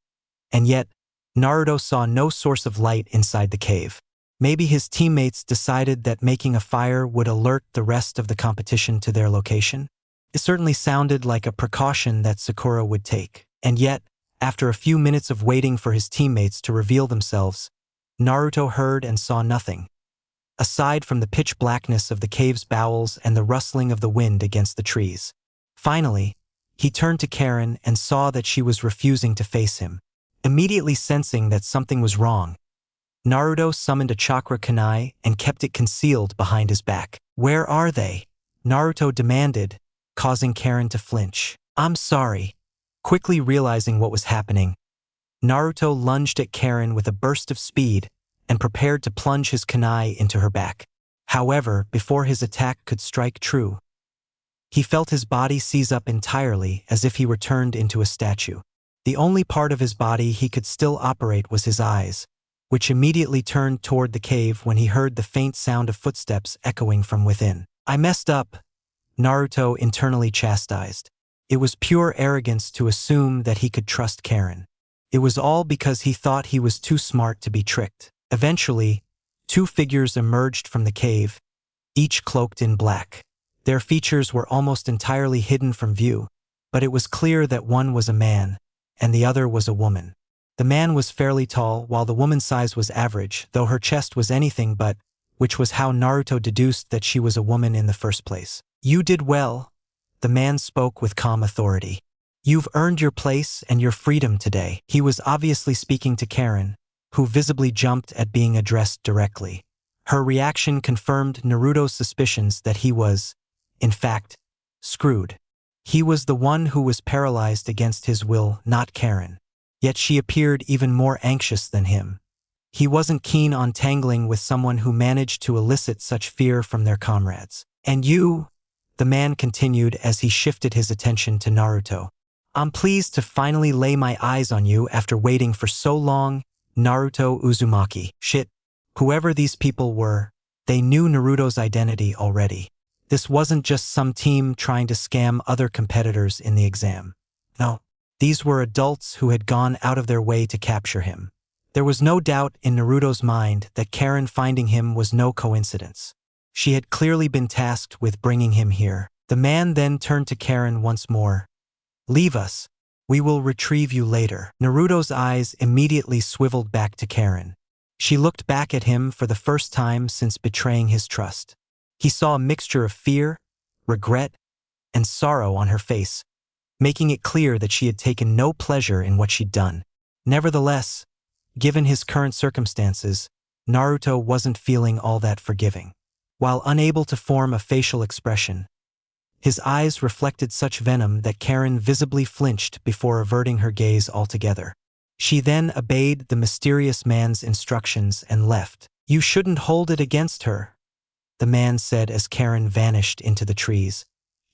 and yet, Naruto saw no source of light inside the cave. Maybe his teammates decided that making a fire would alert the rest of the competition to their location? It certainly sounded like a precaution that Sakura would take. And yet, after a few minutes of waiting for his teammates to reveal themselves, Naruto heard and saw nothing, aside from the pitch blackness of the cave's bowels and the rustling of the wind against the trees. Finally, he turned to Karen and saw that she was refusing to face him. Immediately sensing that something was wrong, Naruto summoned a chakra kunai and kept it concealed behind his back. "Where are they?" Naruto demanded, causing Karen to flinch. "I'm sorry." Quickly realizing what was happening, Naruto lunged at Karen with a burst of speed and prepared to plunge his kunai into her back. However, before his attack could strike true, he felt his body seize up entirely as if he were turned into a statue. The only part of his body he could still operate was his eyes, which immediately turned toward the cave when he heard the faint sound of footsteps echoing from within. "I messed up," Naruto internally chastised. It was pure arrogance to assume that he could trust Karen. It was all because he thought he was too smart to be tricked. Eventually, two figures emerged from the cave, each cloaked in black. Their features were almost entirely hidden from view, but it was clear that one was a man, and the other was a woman. The man was fairly tall, while the woman's size was average, though her chest was anything but, which was how Naruto deduced that she was a woman in the first place. "You did well," the man spoke with calm authority. "You've earned your place and your freedom today." He was obviously speaking to Karen, who visibly jumped at being addressed directly. Her reaction confirmed Naruto's suspicions that he was, in fact, screwed. He was the one who was paralyzed against his will, not Karen. Yet she appeared even more anxious than him. He wasn't keen on tangling with someone who managed to elicit such fear from their comrades. "And you," the man continued as he shifted his attention to Naruto. "I'm pleased to finally lay my eyes on you after waiting for so long, Naruto Uzumaki." Shit. Whoever these people were, they knew Naruto's identity already. This wasn't just some team trying to scam other competitors in the exam. No, these were adults who had gone out of their way to capture him. There was no doubt in Naruto's mind that Karen finding him was no coincidence. She had clearly been tasked with bringing him here. The man then turned to Karen once more. "Leave us. We will retrieve you later." Naruto's eyes immediately swiveled back to Karen. She looked back at him for the first time since betraying his trust. He saw a mixture of fear, regret, and sorrow on her face, making it clear that she had taken no pleasure in what she'd done. Nevertheless, given his current circumstances, Naruto wasn't feeling all that forgiving. While unable to form a facial expression, his eyes reflected such venom that Karen visibly flinched before averting her gaze altogether. She then obeyed the mysterious man's instructions and left. "You shouldn't hold it against her," the man said as Karen vanished into the trees.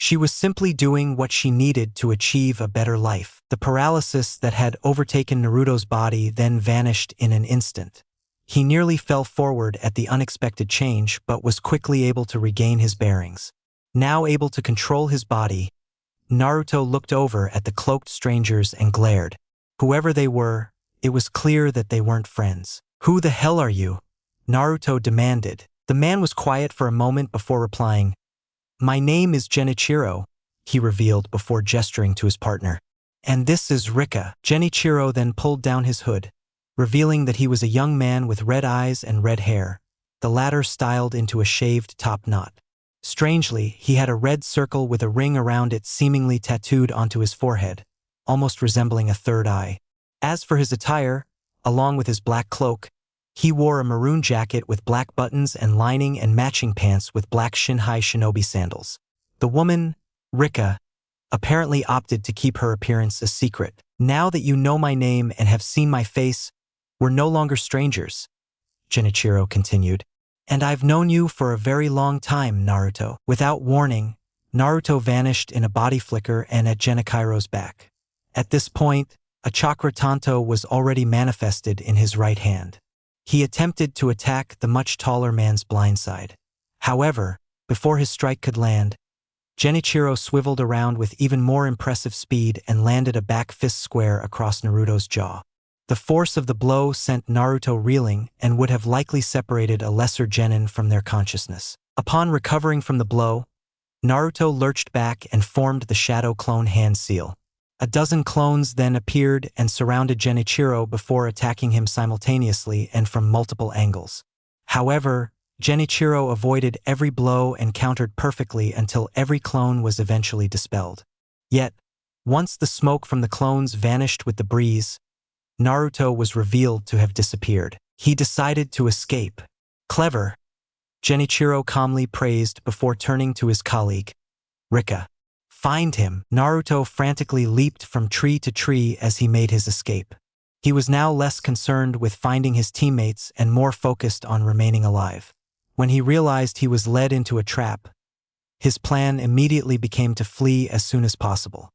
She was simply doing what she needed to achieve a better life. The paralysis that had overtaken Naruto's body then vanished in an instant. He nearly fell forward at the unexpected change but was quickly able to regain his bearings. Now able to control his body, Naruto looked over at the cloaked strangers and glared. Whoever they were, it was clear that they weren't friends. "Who the hell are you?" Naruto demanded. The man was quiet for a moment before replying. "My name is Genichiro," he revealed before gesturing to his partner. "And this is Rika." Genichiro then pulled down his hood, revealing that he was a young man with red eyes and red hair, the latter styled into a shaved top knot. Strangely, he had a red circle with a ring around it seemingly tattooed onto his forehead, almost resembling a third eye. As for his attire, along with his black cloak, he wore a maroon jacket with black buttons and lining and matching pants with black shin-high shinobi sandals. The woman, Rika, apparently opted to keep her appearance a secret. "Now that you know my name and have seen my face, we're no longer strangers," Genichiro continued. "And I've known you for a very long time, Naruto." Without warning, Naruto vanished in a body flicker and at Genichiro's back. At this point, a chakra tanto was already manifested in his right hand. He attempted to attack the much taller man's blind side. However, before his strike could land, Genichiro swiveled around with even more impressive speed and landed a back fist square across Naruto's jaw. The force of the blow sent Naruto reeling and would have likely separated a lesser genin from their consciousness. Upon recovering from the blow, Naruto lurched back and formed the shadow clone hand seal. A dozen clones then appeared and surrounded Genichiro before attacking him simultaneously and from multiple angles. However, Genichiro avoided every blow and countered perfectly until every clone was eventually dispelled. Yet, once the smoke from the clones vanished with the breeze, Naruto was revealed to have disappeared. He decided to escape. "Clever," Genichiro calmly praised before turning to his colleague, Rika. "Find him." Naruto frantically leaped from tree to tree as he made his escape. He was now less concerned with finding his teammates and more focused on remaining alive. When he realized he was led into a trap, his plan immediately became to flee as soon as possible.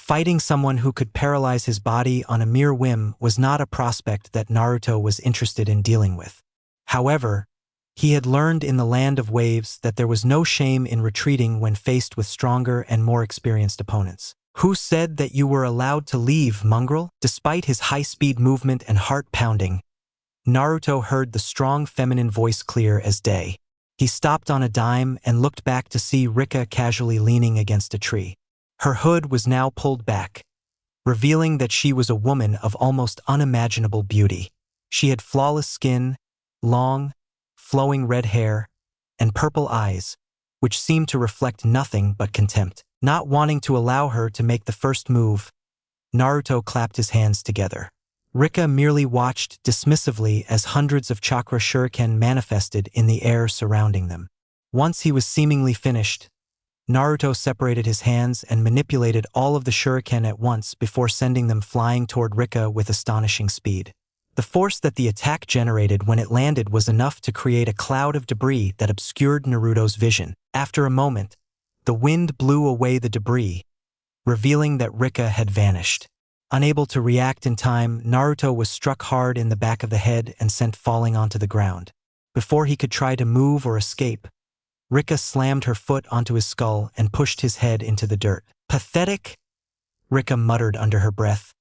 Fighting someone who could paralyze his body on a mere whim was not a prospect that Naruto was interested in dealing with. However, he had learned in the Land of Waves that there was no shame in retreating when faced with stronger and more experienced opponents. Who said that you were allowed to leave, mongrel? Despite his high-speed movement and heart pounding, Naruto heard the strong feminine voice clear as day. He stopped on a dime and looked back to see Rika casually leaning against a tree. Her hood was now pulled back, revealing that she was a woman of almost unimaginable beauty. She had flawless skin, long, flowing red hair, and purple eyes, which seemed to reflect nothing but contempt. Not wanting to allow her to make the first move, Naruto clapped his hands together. Rika merely watched dismissively as hundreds of chakra shuriken manifested in the air surrounding them. Once he was seemingly finished, Naruto separated his hands and manipulated all of the shuriken at once before sending them flying toward Rika with astonishing speed. The force that the attack generated when it landed was enough to create a cloud of debris that obscured Naruto's vision. After a moment, the wind blew away the debris, revealing that Rika had vanished. Unable to react in time, Naruto was struck hard in the back of the head and sent falling onto the ground. Before he could try to move or escape, Rika slammed her foot onto his skull and pushed his head into the dirt. Pathetic, Rika muttered under her breath,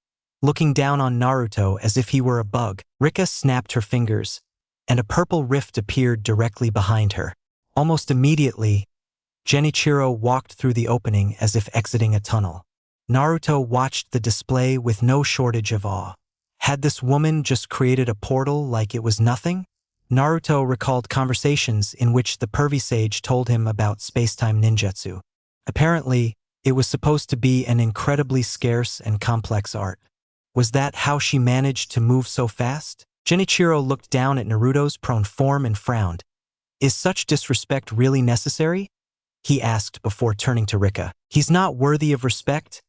looking down on Naruto as if he were a bug. Rika snapped her fingers, and a purple rift appeared directly behind her. Almost immediately, Genichiro walked through the opening as if exiting a tunnel. Naruto watched the display with no shortage of awe. Had this woman just created a portal like it was nothing? Naruto recalled conversations in which the pervy sage told him about spacetime ninjutsu. Apparently, it was supposed to be an incredibly scarce and complex art. Was that how she managed to move so fast? Genichiro looked down at Naruto's prone form and frowned. Is such disrespect really necessary? He asked before turning to Rika. He's not worthy of respect?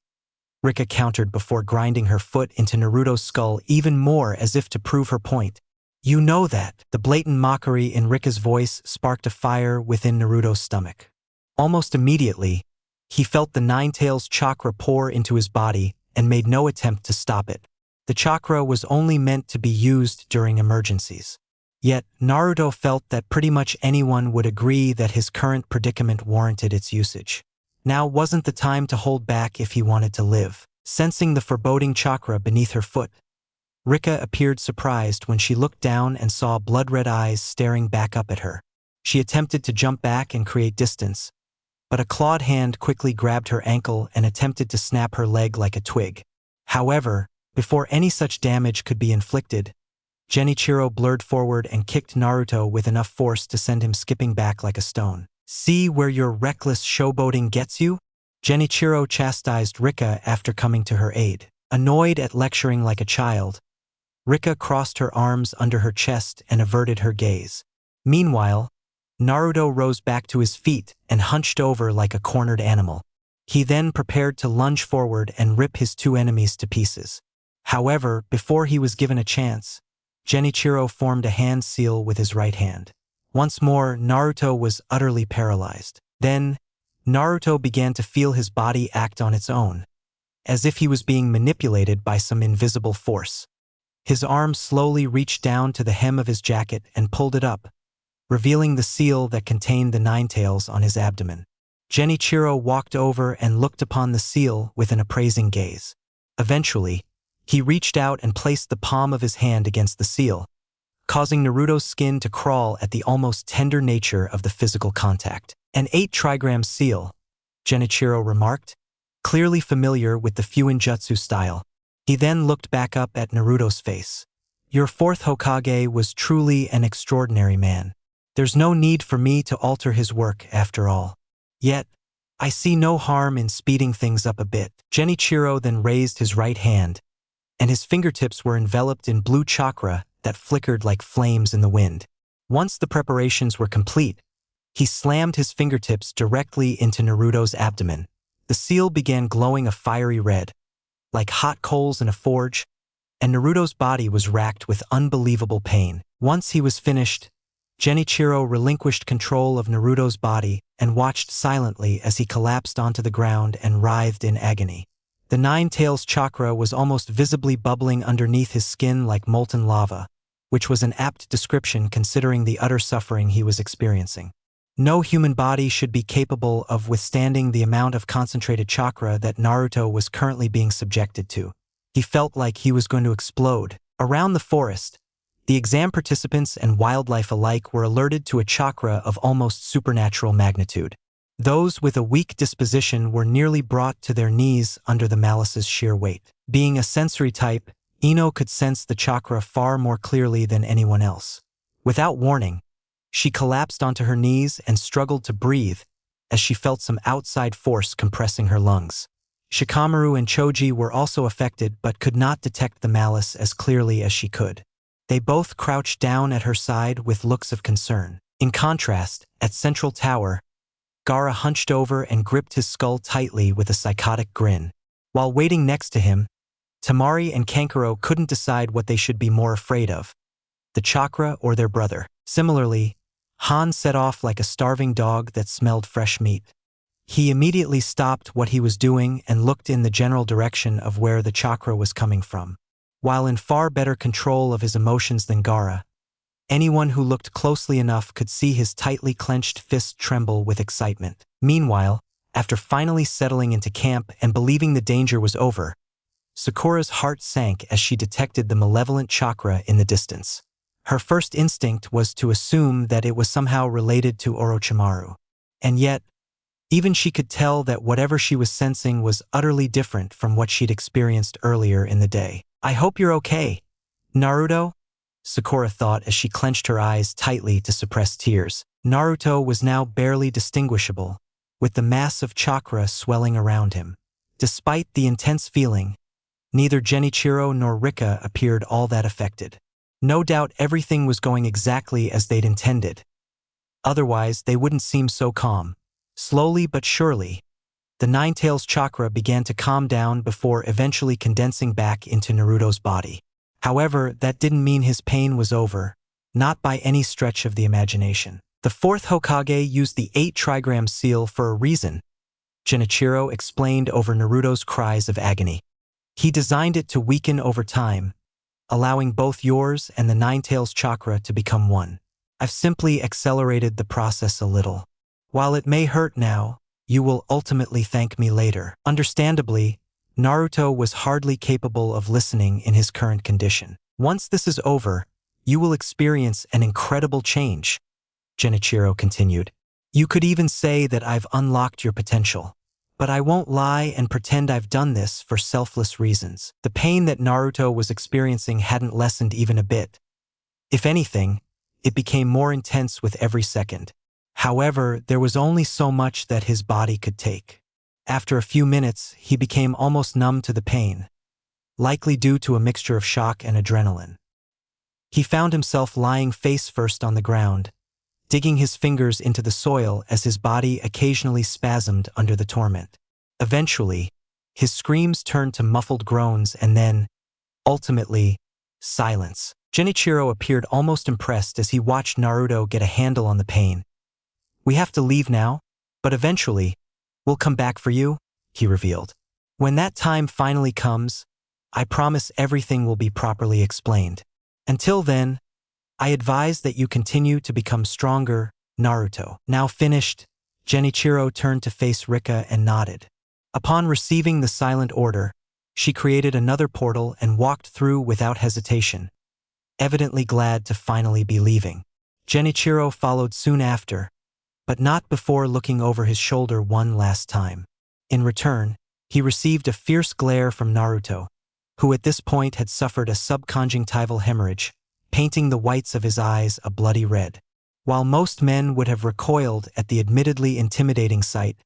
Rika countered before grinding her foot into Naruto's skull even more as if to prove her point. You know that. The blatant mockery in Rika's voice sparked a fire within Naruto's stomach. Almost immediately, he felt the Nine-Tails chakra pour into his body and made no attempt to stop it. The chakra was only meant to be used during emergencies. Yet, Naruto felt that pretty much anyone would agree that his current predicament warranted its usage. Now wasn't the time to hold back if he wanted to live. Sensing the foreboding chakra beneath her foot, Rika appeared surprised when she looked down and saw blood-red eyes staring back up at her. She attempted to jump back and create distance, but a clawed hand quickly grabbed her ankle and attempted to snap her leg like a twig. However, before any such damage could be inflicted, Genichiro blurred forward and kicked Naruto with enough force to send him skipping back like a stone. See where your reckless showboating gets you? Genichiro chastised Rika after coming to her aid. Annoyed at lecturing like a child, Rika crossed her arms under her chest and averted her gaze. Meanwhile, Naruto rose back to his feet and hunched over like a cornered animal. He then prepared to lunge forward and rip his two enemies to pieces. However, before he was given a chance, Genichiro formed a hand seal with his right hand. Once more, Naruto was utterly paralyzed. Then, Naruto began to feel his body act on its own, as if he was being manipulated by some invisible force. His arm slowly reached down to the hem of his jacket and pulled it up, revealing the seal that contained the Nine-Tails on his abdomen. Genichiro walked over and looked upon the seal with an appraising gaze. Eventually, he reached out and placed the palm of his hand against the seal, causing Naruto's skin to crawl at the almost tender nature of the physical contact. An 8-trigram seal, Genichiro remarked, clearly familiar with the Fuinjutsu style. He then looked back up at Naruto's face. Your fourth Hokage was truly an extraordinary man. There's no need for me to alter his work after all. Yet, I see no harm in speeding things up a bit. Genichiro then raised his right hand, and his fingertips were enveloped in blue chakra that flickered like flames in the wind. Once the preparations were complete, he slammed his fingertips directly into Naruto's abdomen. The seal began glowing a fiery red, like hot coals in a forge, and Naruto's body was racked with unbelievable pain. Once he was finished, Genichiro relinquished control of Naruto's body and watched silently as he collapsed onto the ground and writhed in agony. The Nine Tails chakra was almost visibly bubbling underneath his skin like molten lava, which was an apt description considering the utter suffering he was experiencing. No human body should be capable of withstanding the amount of concentrated chakra that Naruto was currently being subjected to. He felt like he was going to explode. Around the forest, the exam participants and wildlife alike were alerted to a chakra of almost supernatural magnitude. Those with a weak disposition were nearly brought to their knees under the malice's sheer weight. Being a sensory type, Ino could sense the chakra far more clearly than anyone else. Without warning, she collapsed onto her knees and struggled to breathe as she felt some outside force compressing her lungs. Shikamaru and Choji were also affected but could not detect the malice as clearly as she could. They both crouched down at her side with looks of concern. In contrast, at Central Tower, Gaara hunched over and gripped his skull tightly with a psychotic grin. While waiting next to him, Tamari and Kankuro couldn't decide what they should be more afraid of, the chakra or their brother. Similarly, Han set off like a starving dog that smelled fresh meat. He immediately stopped what he was doing and looked in the general direction of where the chakra was coming from. While in far better control of his emotions than Gaara, anyone who looked closely enough could see his tightly clenched fist tremble with excitement. Meanwhile, after finally settling into camp and believing the danger was over, Sakura's heart sank as she detected the malevolent chakra in the distance. Her first instinct was to assume that it was somehow related to Orochimaru. And yet, even she could tell that whatever she was sensing was utterly different from what she'd experienced earlier in the day. "I hope you're okay, Naruto," Sakura thought as she clenched her eyes tightly to suppress tears. Naruto was now barely distinguishable, with the mass of chakra swelling around him. Despite the intense feeling, neither Genichiro nor Rika appeared all that affected. No doubt everything was going exactly as they'd intended. Otherwise, they wouldn't seem so calm. Slowly but surely, the Nine Tails chakra began to calm down before eventually condensing back into Naruto's body. However, that didn't mean his pain was over, not by any stretch of the imagination. The fourth Hokage used the 8 trigram seal for a reason, Genichiro explained over Naruto's cries of agony. He designed it to weaken over time, allowing both yours and the Nine Tails chakra to become one. I've simply accelerated the process a little. While it may hurt now, you will ultimately thank me later. Understandably, Naruto was hardly capable of listening in his current condition. Once this is over, you will experience an incredible change, Genichiro continued. You could even say that I've unlocked your potential. But I won't lie and pretend I've done this for selfless reasons. The pain that Naruto was experiencing hadn't lessened even a bit. If anything, it became more intense with every second. However, there was only so much that his body could take. After a few minutes, he became almost numb to the pain, likely due to a mixture of shock and adrenaline. He found himself lying face first on the ground, digging his fingers into the soil as his body occasionally spasmed under the torment. Eventually, his screams turned to muffled groans and then, ultimately, silence. Genichiro appeared almost impressed as he watched Naruto get a handle on the pain. "We have to leave now, but eventually, we'll come back for you," he revealed. "When that time finally comes, I promise everything will be properly explained. Until then, I advise that you continue to become stronger, Naruto." Now finished, Genichiro turned to face Rika and nodded. Upon receiving the silent order, she created another portal and walked through without hesitation, evidently glad to finally be leaving. Genichiro followed soon after, but not before looking over his shoulder one last time. In return, he received a fierce glare from Naruto, who at this point had suffered a subconjunctival hemorrhage, painting the whites of his eyes a bloody red. While most men would have recoiled at the admittedly intimidating sight,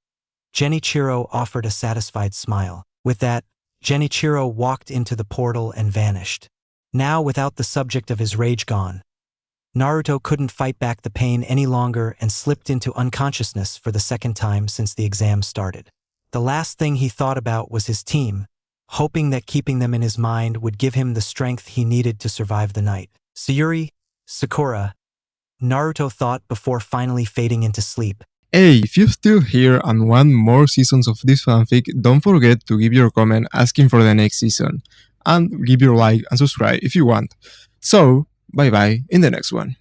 Genichiro offered a satisfied smile. With that, Genichiro walked into the portal and vanished. Now, without the subject of his rage gone, Naruto couldn't fight back the pain any longer and slipped into unconsciousness for the second time since the exam started. The last thing he thought about was his team, hoping that keeping them in his mind would give him the strength he needed to survive the night. Sayuri, Sakura, Naruto thought before finally fading into sleep. Hey, if you're still here and want more seasons of this fanfic, don't forget to give your comment asking for the next season. And give your like and subscribe if you want. So, bye bye in the next one.